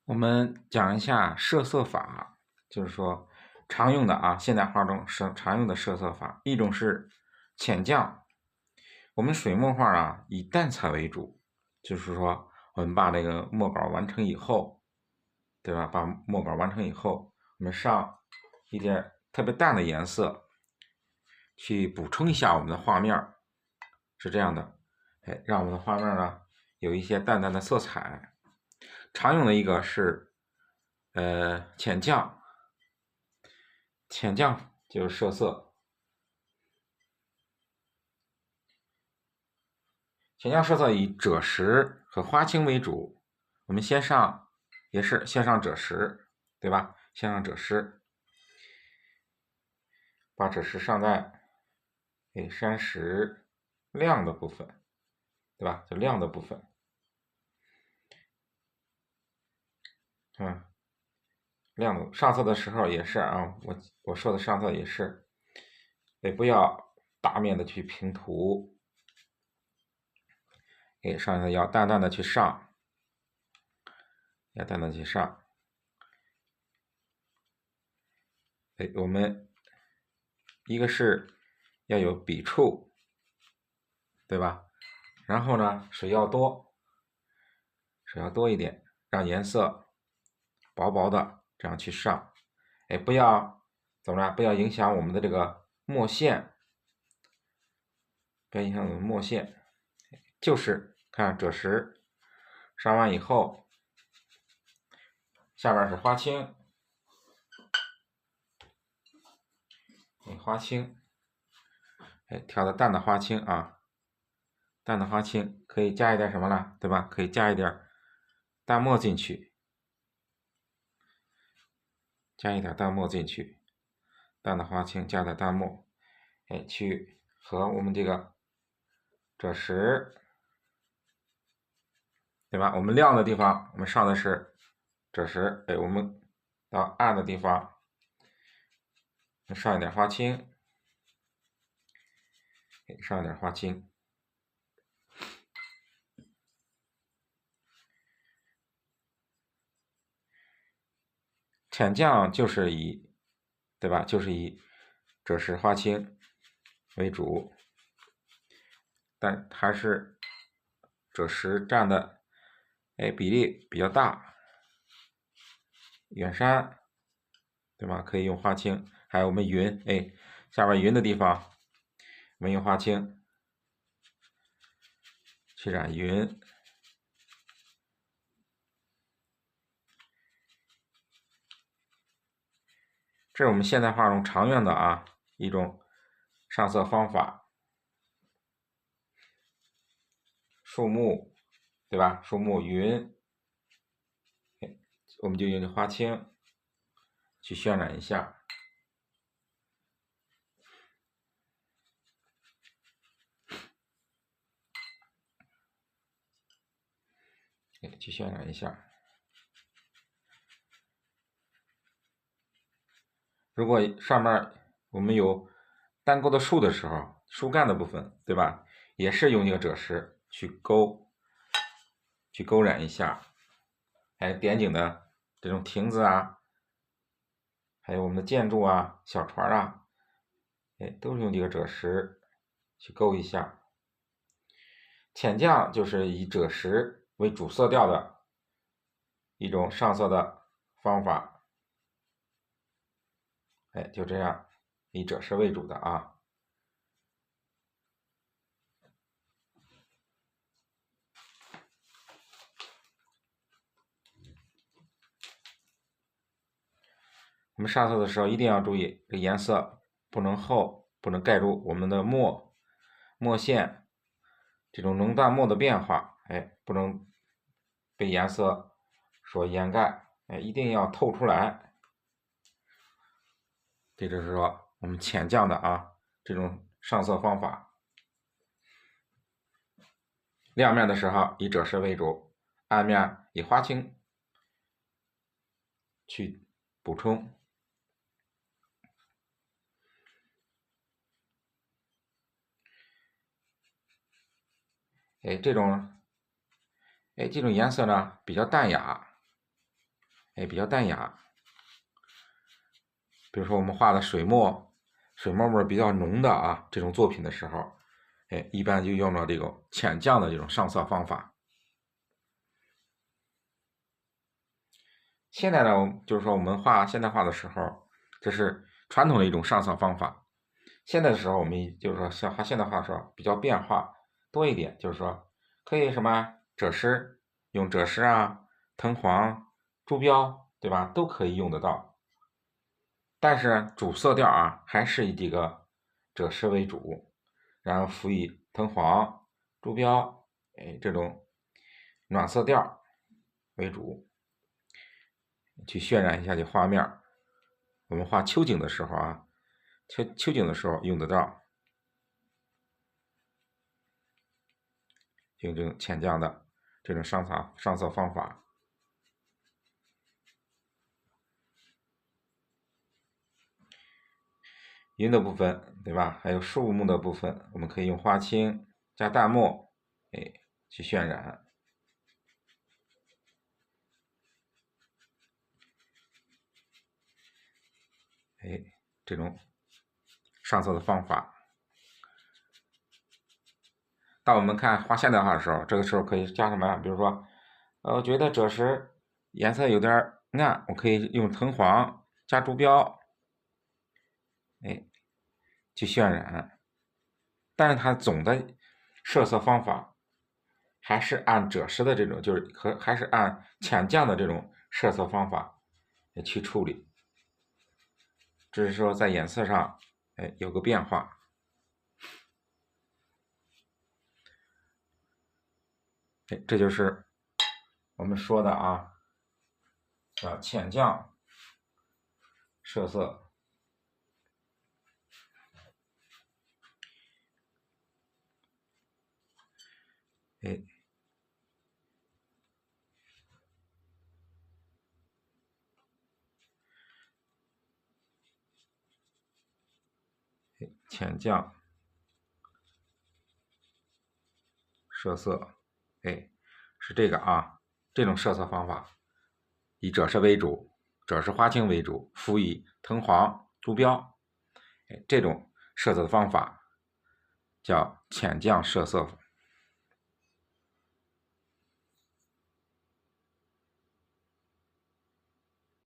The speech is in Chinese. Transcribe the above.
我们讲一下设色法，就是说常用的啊，现代画中常用的设色法。一种是浅降，我们水墨画啊以淡彩为主，就是说我们把这个墨稿完成以后，对吧？把墨稿完成以后，我们上一点特别淡的颜色，去补充一下我们的画面，是这样的，让我们的画面呢有一些淡淡的色彩。常用的一个是浅降，浅降就是设色，浅降设色以赭石和花青为主。我们先上也是先上赭石，对吧？先上赭石，把赭石上在山石亮的部分，对吧？就亮的部分，亮的上色的时候也是啊，我说的上色也是，也不要大面的去平涂，上色要淡淡的去上，要淡淡的去上。我们一个是要有笔触，对吧？然后呢，水要多一点，让颜色薄薄的这样去上，不要怎么着？不要影响我们的这个墨线，不要影响我们墨线。就是看赭石上完以后，下边是花青，花青，调的淡的花青啊，淡的花青可以加一点什么了，对吧？可以加一点淡墨进去，淡的花青加点淡墨，去和我们这个赭石，对吧？我们亮的地方，我们上的是赭石，我们到暗的地方上一点花青，上一点花青。浅降就是以，对吧？就是以赭石花青为主，但还是赭石占的比例比较大。远山，对吧？可以用花青，还有我们云，下边云的地方，我们用花青去染云。这是我们现代画中常用的啊一种上色方法。树木，对吧？树木云，我们就用花青去渲染一下，去渲染一下。如果上面我们有单勾的树的时候，树干的部分，对吧？也是用一个赭石去勾染一下，点景的这种亭子啊，还有我们的建筑啊、小船啊，都是用这个赭石去勾一下。浅降就是以赭石为主色调的一种上色的方法，就这样，以赭石为主的啊。我们上色的时候一定要注意，这颜色不能厚，不能盖住我们的墨线这种浓淡墨的变化，不能被颜色所掩盖，一定要透出来。这就是说我们浅降的啊这种上色方法。亮面的时候以赭石为主，暗面以花青去补充。这种颜色呢比较淡雅，比较淡雅。比如说我们画的水墨味比较浓的啊这种作品的时候，一般就用到这种浅绛的这种上色方法。现在呢，就是说我们画现代画的时候，这是传统的一种上色方法。现在的时候，我们就是说像画现代画的时候比较变化多一点，就是说可以什么赭石，用赭石啊、藤黄、朱标，对吧？都可以用得到。但是主色调啊，还是以这个赭石为主，然后辅以藤黄、朱标，这种暖色调为主，去渲染一下这画面。我们画秋景的时候啊，秋景的时候用得到，用这种浅绛的这种上色方法。云的部分，对吧？还有树木的部分，我们可以用花青加淡墨，去渲染。这种上色的方法。当我们看画现代画的时候，这个时候可以加什么？比如说，我觉得赭石颜色有点暗，我可以用藤黄加朱标，去渲染。但是它总的设色方法还是按赭石的这种，就是还是按浅绛的这种设色方法去处理，只是说在颜色上有个变化。这就是我们说的啊，叫浅绛设色。浅绛设色，是这个啊，这种设色方法以赭石为主，赭石花青为主，辅以藤黄、朱标，这种设色的方法叫浅绛设色